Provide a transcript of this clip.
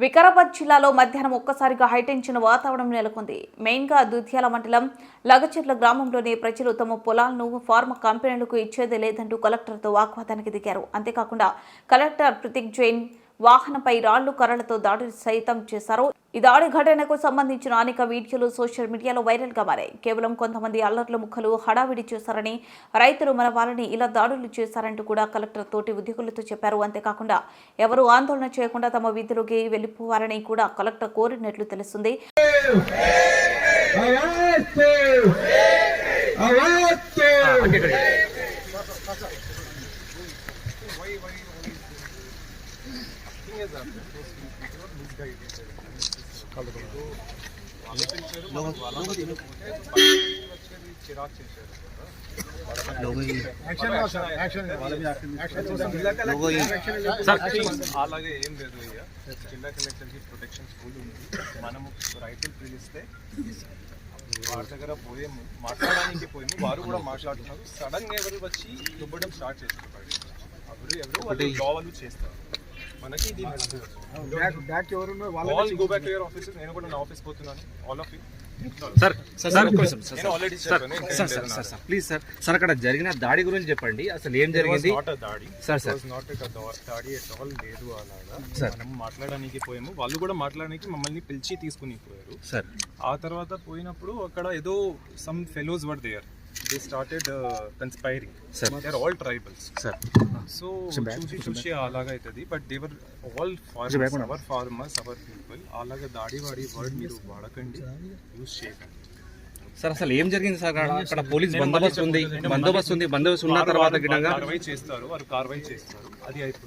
వికారాబాద్ జిల్లాలో మధ్యాహ్నం ఒక్కసారిగా హైటెన్షన్ వాతావరణం నెలకొంది. మెయిన్గా దుధ్యాల మండలం లగచెర్ల గ్రామంలోని ప్రజలు తమ పొలాలను ఫార్మా కంపెనీలకు ఇచ్చేదే లేదంటూ కలెక్టర్తో వాగ్వాదానికి దిగారు. అంతేకాకుండా కలెక్టర్ ప్రతీక్ జైన్ వాహనంపై రాళ్లు కర్రలతో దాడి సైతం చేశారు. ఈ దాడి ఘటనకు సంబంధించిన అనేక వీడియోలు సోషల్ మీడియాలో వైరల్ గా మారాయి. కేవలం కొంతమంది అల్లర్ల ముక్కలు హడావిడి చేశారని, రైతులు మన వాళ్ళని ఇలా దాడులు చేశారంటూ కూడా కలెక్టర్ తోటి ఉద్యోగులతో చెప్పారు. అంతేకాకుండా ఎవరూ ఆందోళన చేయకుండా తమ విధులకి వెళ్లిపోవాలని కూడా కలెక్టర్ కోరినట్లు తెలుస్తుంది. అలాగే ఏం లేదు. జిల్లా కలెక్టర్ కి ప్రొటెక్షన్ స్కూల్ ఉంది. మనము రైతులు పిలిస్తే వారి దగ్గర పోయాము, మాట్లాడడానికి పోయాము. వారు కూడా మాట్లాడుతున్నారు. సడన్ గా ఎవరు వచ్చి దుబ్బడం స్టార్ట్ చేస్తారు. ఎవరు వాళ్ళు జావాలు చేస్తారు. మనకి ఇది all go back to your offices. నేను కూడా నా ఆఫీస్ పోతున్నాను. All of you please sir అక్కడ జరిగిన దాడి గురించి చెప్పండి. అసలు ఏం జరిగింది? దాడి లేదు. అలాగా మనం మాట్లాడడానికి పోయాము. వాళ్ళు కూడా మాట్లాడడానికి మమ్మల్ని పిలిచి తీసుకుని పోయారు సార్. ఆ తర్వాత పోయినప్పుడు అక్కడ ఏదో some fellows were there. They started conspiring. Sir. They are all tribals. Sir. So చూసి అలాగా అవుతుంది. But they were all farmers, our farmers, our people. అలాగా దాడి వాడి వర్డ్ మీరు వాడకండి, యూజ్ చేయకండి. సార్ అసలు ఏం జరిగింది సార్? అక్కడ పోలీస్ బందోబస్తు ఉంది. బందోబస్తు ఉన్న తర్వాత కార్వాయి చేస్తారు. వారు కార్వాయి చేస్తారు. అది అయిపోయింది.